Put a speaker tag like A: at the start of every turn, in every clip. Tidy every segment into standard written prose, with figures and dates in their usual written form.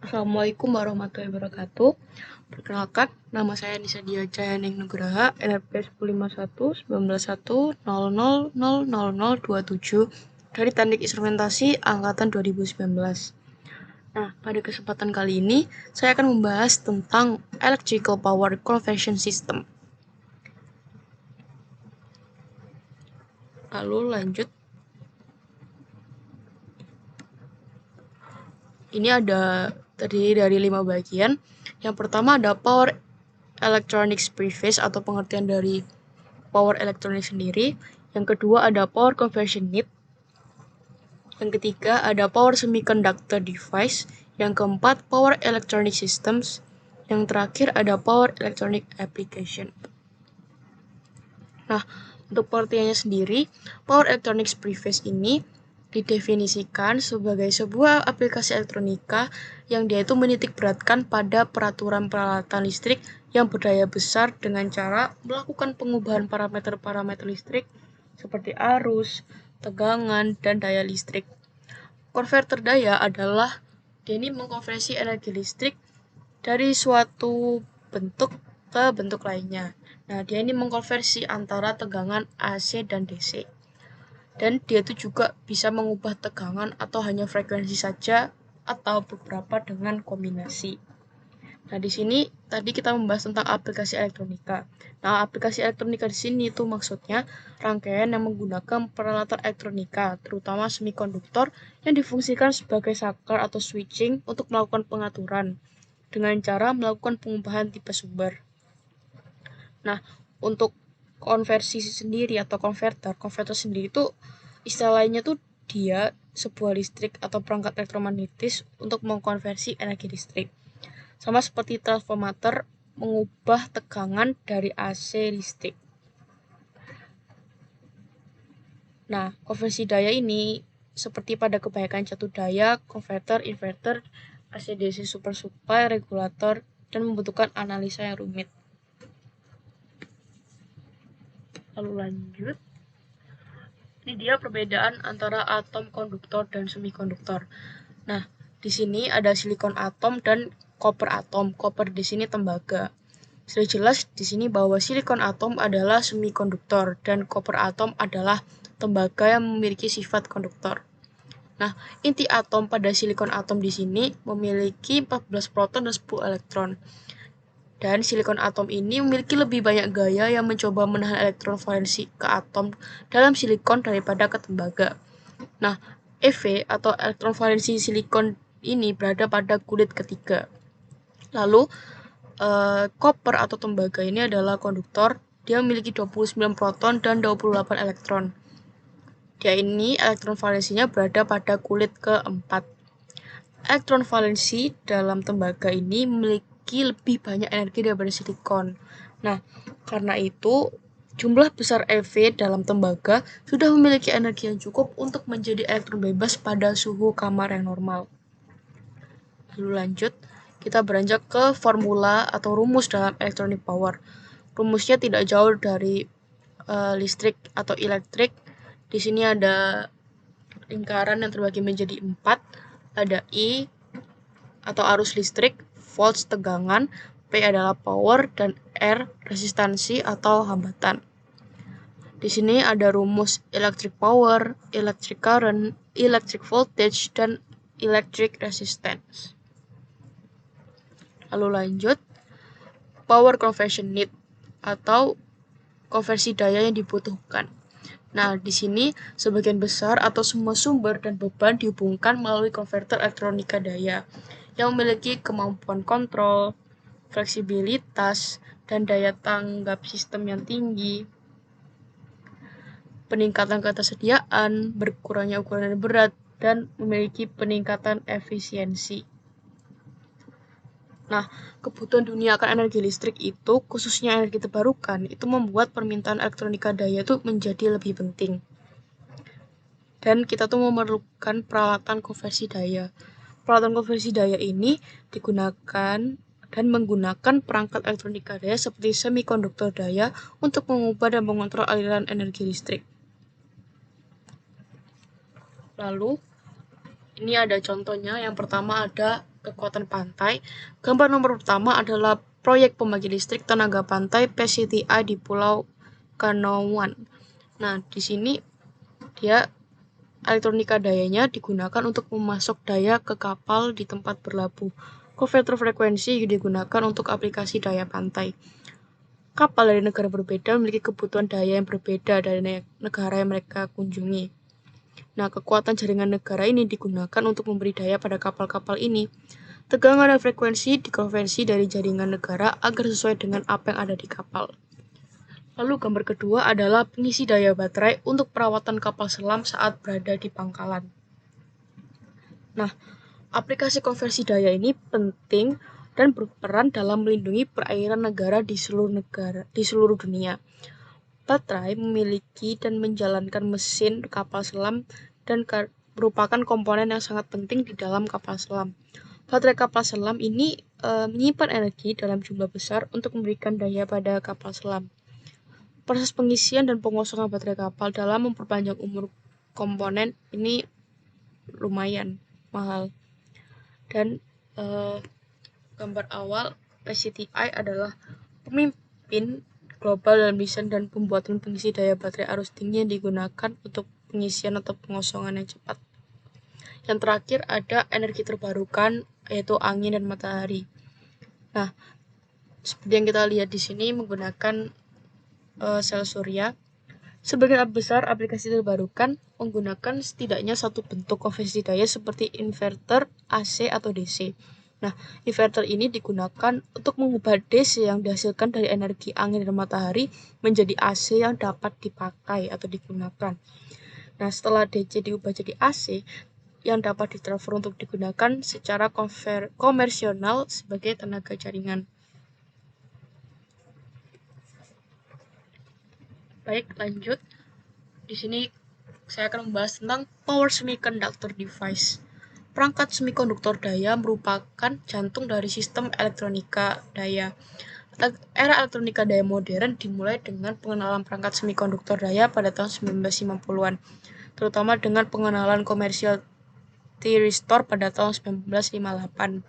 A: Assalamualaikum warahmatullahi wabarakatuh. Perkenalkan, nama saya Nisa Dia Cahayaning Nugraha, NRP 1519191000027 dari Teknik Instrumentasi Angkatan 2019. Nah, pada kesempatan kali ini, saya akan membahas tentang Electrical Power Conversion System. Lalu lanjut. Ini terdiri dari 5 bagian. Yang pertama ada Power Electronics Preface atau pengertian dari Power Electronics sendiri. Yang kedua ada Power Conversion Need. Yang ketiga ada Power Semiconductor Device. Yang keempat Power Electronic Systems. Yang terakhir ada Power Electronic Application. Nah, untuk pengertiannya sendiri, Power Electronics Preface ini didefinisikan sebagai sebuah aplikasi elektronika yang dia itu menitik beratkan pada peraturan peralatan listrik yang berdaya besar dengan cara melakukan pengubahan parameter-parameter listrik seperti arus, tegangan, dan daya listrik. Konverter daya adalah dia ini mengkonversi energi listrik dari suatu bentuk ke bentuk lainnya. Nah, dia ini mengkonversi antara tegangan AC dan DC. Dan dia itu juga bisa mengubah tegangan atau hanya frekuensi saja atau beberapa dengan kombinasi. Nah, di sini tadi kita membahas tentang aplikasi elektronika. Nah, aplikasi elektronika di sini itu maksudnya rangkaian yang menggunakan peralatan elektronika, terutama semikonduktor yang difungsikan sebagai saklar atau switching untuk melakukan pengaturan dengan cara melakukan pengubahan tipe sumber. Nah, untuk konversi sendiri atau konverter sendiri itu istilahnya tuh dia sebuah listrik atau perangkat elektromagnetis untuk mengkonversi energi listrik. Sama seperti transformator mengubah tegangan dari AC listrik. Nah, konversi daya ini seperti pada kebanyakan catu daya, konverter, inverter, AC/DC super supply, regulator, dan membutuhkan analisa yang rumit. Lalu lanjut. Ini dia perbedaan antara atom konduktor dan semikonduktor. Nah, di sini ada silikon atom dan koper atom. Koper di sini tembaga. Sudah jelas di sini bahwa silikon atom adalah semikonduktor dan koper atom adalah tembaga yang memiliki sifat konduktor. Nah, inti atom pada silikon atom di sini memiliki 14 proton dan 10 elektron. Dan silikon atom ini memiliki lebih banyak gaya yang mencoba menahan elektron valensi ke atom dalam silikon daripada ke tembaga. Nah, EV atau elektron valensi silikon ini berada pada kulit ketiga. Lalu, koper atau tembaga ini adalah konduktor. Dia memiliki 29 proton dan 28 elektron. Dia ini elektron valensinya berada pada kulit keempat. Elektron valensi dalam tembaga ini memiliki lebih banyak energi daripada silikon. Nah, karena itu jumlah besar EV dalam tembaga sudah memiliki energi yang cukup untuk menjadi elektron bebas pada suhu kamar yang normal. Lalu lanjut, kita beranjak ke formula atau rumus dalam electronic power. Rumusnya tidak jauh dari listrik atau elektrik. Di sini ada lingkaran yang terbagi menjadi 4. Ada I atau arus listrik, volts tegangan, P adalah power, dan R resistansi atau hambatan. Di sini ada rumus electric power, electric current, electric voltage, dan electric resistance. Lalu lanjut, power conversion need atau konversi daya yang dibutuhkan. Nah, di sini sebagian besar atau semua sumber dan beban dihubungkan melalui konverter elektronika daya yang memiliki kemampuan kontrol, fleksibilitas, dan daya tanggap sistem yang tinggi, peningkatan ketersediaan, berkurangnya ukuran berat, dan memiliki peningkatan efisiensi. Nah, kebutuhan dunia akan energi listrik itu, khususnya energi terbarukan, itu membuat permintaan elektronika daya itu menjadi lebih penting. Dan kita tuh memerlukan peralatan konversi daya. Peralatan konversi daya ini digunakan dan menggunakan perangkat elektronika daya seperti semikonduktor daya untuk mengubah dan mengontrol aliran energi listrik. Lalu, Ini ada contohnya. Yang pertama ada kekuatan pantai. Gambar nomor pertama adalah proyek pembangkit listrik tenaga pantai PCTI di Pulau Kanowan. Nah, di sini dia elektronika dayanya digunakan untuk memasok daya ke kapal di tempat berlabuh. Konverter frekuensi digunakan untuk aplikasi daya pantai. Kapal dari negara berbeda memiliki kebutuhan daya yang berbeda dari negara yang mereka kunjungi. Nah, kekuatan jaringan negara ini digunakan untuk memberi daya pada kapal-kapal ini. Tegangan dan frekuensi dikonversi dari jaringan negara agar sesuai dengan apa yang ada di kapal. Lalu gambar kedua adalah pengisi daya baterai untuk perawatan kapal selam saat berada di pangkalan. Nah, aplikasi konversi daya ini penting dan berperan dalam melindungi perairan negara di seluruh dunia. Baterai memiliki dan menjalankan mesin kapal selam dan merupakan komponen yang sangat penting di dalam kapal selam. Baterai kapal selam ini menyimpan energi dalam jumlah besar untuk memberikan daya pada kapal selam. Proses pengisian dan pengosongan baterai kapal dalam memperpanjang umur komponen ini lumayan mahal. Dan gambar awal, PCTI adalah pemimpin global dalam desain dan pembuatan pengisi daya baterai arus tinggi yang digunakan untuk pengisian atau pengosongan yang cepat. Yang terakhir ada energi terbarukan, yaitu angin dan matahari. Nah, seperti yang kita lihat di sini menggunakan sel surya. Sebagian besar aplikasi terbarukan menggunakan setidaknya satu bentuk konversi daya seperti inverter, AC, atau DC. Nah, inverter ini digunakan untuk mengubah DC yang dihasilkan dari energi angin dan matahari menjadi AC yang dapat dipakai atau digunakan. Nah, setelah DC diubah jadi AC, yang dapat ditransfer untuk digunakan secara komersional sebagai tenaga jaringan. Baik, lanjut. Di sini saya akan membahas tentang power semiconductor device. Perangkat semikonduktor daya merupakan jantung dari sistem elektronika daya. Era elektronika daya modern dimulai dengan pengenalan perangkat semikonduktor daya pada tahun 1950-an, terutama dengan pengenalan komersial thyristor pada tahun 1958.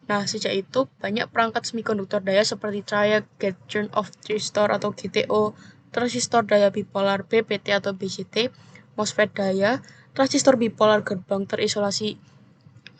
A: Nah, sejak itu banyak perangkat semikonduktor daya seperti triac gate junction of thyristor atau GTO, transistor daya bipolar BPT atau BCT, MOSFET daya, transistor bipolar gerbang terisolasi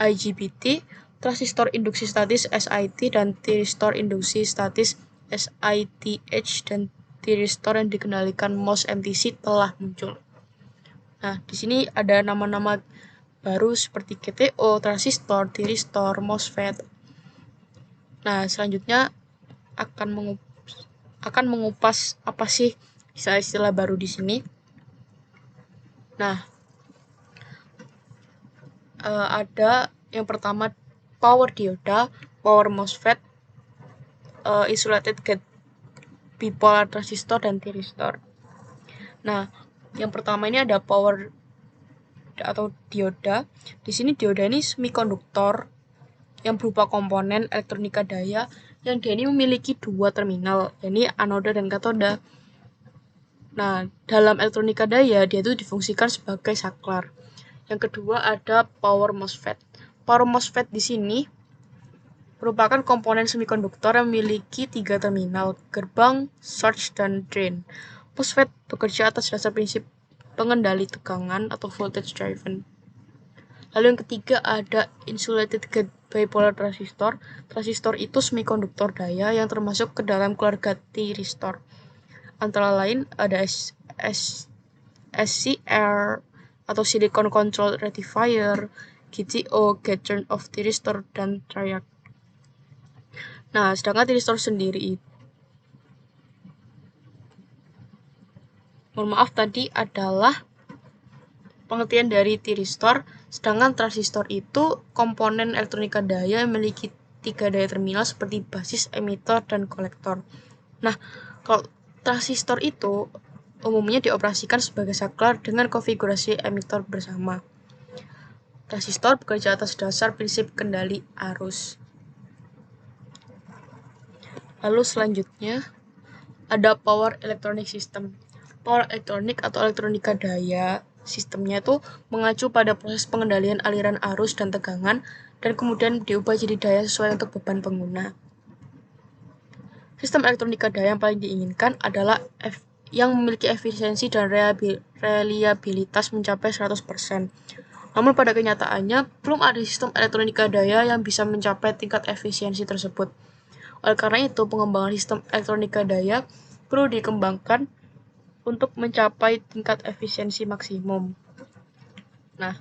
A: IGBT, transistor induksi statis SIT, dan thyristor induksi statis SITH, dan thyristor yang dikendalikan MOS MTC telah muncul. Nah, di sini ada nama-nama baru seperti GTO, transistor, thyristor, MOSFET. Nah, selanjutnya akan mengupas apa sih istilah-istilah baru di sini. Nah, ada yang pertama power dioda, power MOSFET, insulated gate bipolar transistor, dan thyristor. Nah, yang pertama ini ada power atau dioda. Di sini dioda ini semikonduktor yang berupa komponen elektronika daya yang dia ini memiliki dua terminal, yakni anoda dan katoda. Nah, dalam elektronika daya dia itu difungsikan sebagai saklar. Yang kedua ada power MOSFET. Power MOSFET di sini merupakan komponen semikonduktor yang memiliki tiga terminal, gerbang, source, dan drain. MOSFET bekerja atas dasar prinsip pengendali tegangan atau voltage driven. Lalu yang ketiga ada insulated gate bipolar transistor. Transistor itu semikonduktor daya yang termasuk ke dalam keluarga thyristor. Antara lain ada SCR atau silicon control rectifier, GTO, gate junction of thyristor, dan triac. Nah, sedangkan thyristor sendiri tadi adalah pengertian dari thyristor, sedangkan transistor itu komponen elektronika daya yang memiliki tiga daya terminal seperti basis, emitter, dan kolektor. Nah, kalau transistor itu umumnya dioperasikan sebagai saklar dengan konfigurasi emitter bersama. Transistor bekerja atas dasar prinsip kendali arus. Lalu selanjutnya ada power electronic system. Power elektronik atau elektronika daya sistemnya itu mengacu pada proses pengendalian aliran arus dan tegangan, dan kemudian diubah jadi daya sesuai untuk beban pengguna. Sistem elektronika daya yang paling diinginkan adalah yang memiliki efisiensi dan reliabilitas mencapai 100%. Namun pada kenyataannya, belum ada sistem elektronika daya yang bisa mencapai tingkat efisiensi tersebut. Oleh karena itu, pengembangan sistem elektronika daya perlu dikembangkan untuk mencapai tingkat efisiensi maksimum. Nah,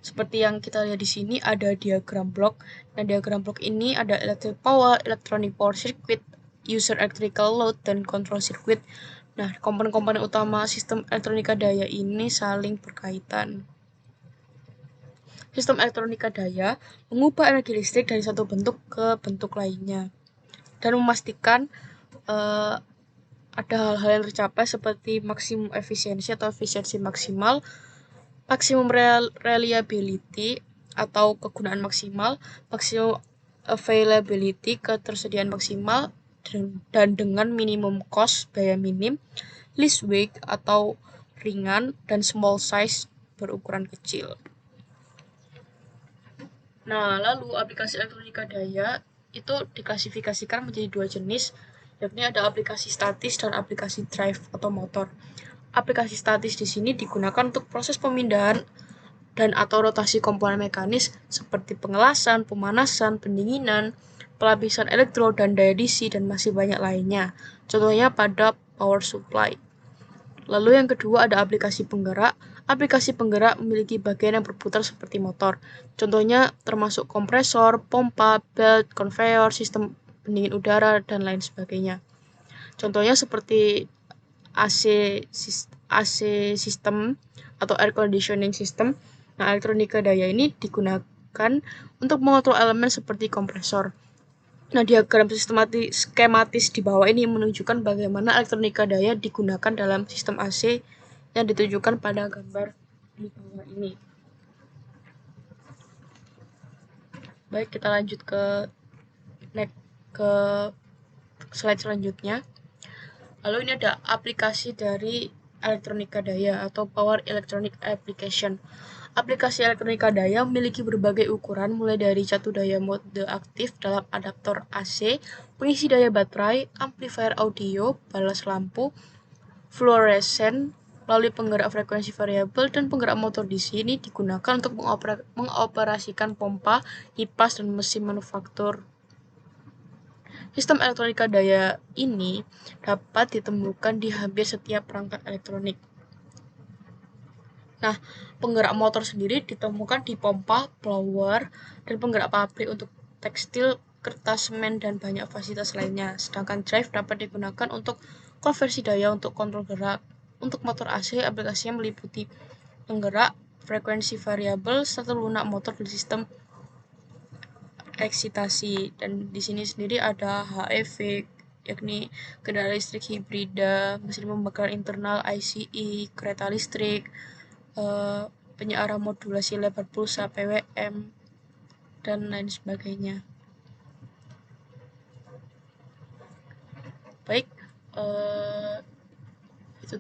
A: seperti yang kita lihat di sini ada diagram blok. Nah, diagram blok ini ada electric power, electronic power circuit, user electrical load, dan control circuit. Nah, komponen-komponen utama sistem elektronika daya ini saling berkaitan. Sistem elektronika daya mengubah energi listrik dari satu bentuk ke bentuk lainnya dan memastikan ada hal-hal yang tercapai seperti maksimum efisiensi atau efisiensi maksimal, maksimum reliability atau kegunaan maksimal, maksimum availability ketersediaan maksimal, dan dengan minimum cost biaya minim, least weight atau ringan, dan small size berukuran kecil. Nah, lalu aplikasi elektronika daya itu diklasifikasikan menjadi dua jenis, yakni ada aplikasi statis dan aplikasi drive atau motor. Aplikasi statis di sini digunakan untuk proses pemindahan dan atau rotasi komponen mekanis seperti pengelasan, pemanasan, pendinginan, pelapisan elektro dan daya DC, dan masih banyak lainnya. Contohnya pada power supply. Lalu yang kedua ada aplikasi penggerak. Aplikasi penggerak memiliki bagian yang berputar seperti motor. Contohnya termasuk kompresor, pompa, belt, conveyor, sistem pendingin udara, dan lain sebagainya. Contohnya seperti AC system atau air conditioning system. Nah, elektronika daya ini digunakan untuk mengontrol elemen seperti kompresor. Nah, diagram skematis di bawah ini menunjukkan bagaimana elektronika daya digunakan dalam sistem AC yang ditunjukkan pada gambar di bawah ini. Baik, kita lanjut ke slide selanjutnya. Lalu ini ada aplikasi dari elektronika daya atau power electronic application. Aplikasi elektronika daya memiliki berbagai ukuran mulai dari catur daya mode aktif dalam adaptor AC, pengisi daya baterai, amplifier audio, balas lampu, fluoresen, melalui penggerak frekuensi variabel, dan penggerak motor di sini digunakan untuk mengoperasikan pompa, kipas, dan mesin manufaktur. Sistem elektronika daya ini dapat ditemukan di hampir setiap perangkat elektronik. Nah, penggerak motor sendiri ditemukan di pompa, blower, dan penggerak pabrik untuk tekstil, kertas, semen, dan banyak fasilitas lainnya. Sedangkan drive dapat digunakan untuk konversi daya untuk kontrol gerak. Untuk motor AC, aplikasinya meliputi penggerak, frekuensi variabel, satu lunak motor, dan sistem eksitasi. Dan di sini sendiri ada HEV, yakni kendaraan listrik hibrida, mesin pembakaran internal ICE, kereta listrik, penyearah modulasi lebar pulsa PWM, dan lain sebagainya. Baik, itu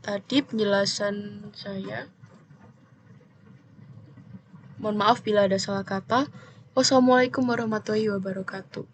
A: tadi penjelasan saya. Mohon maaf bila ada salah kata. Wassalamualaikum warahmatullahi wabarakatuh.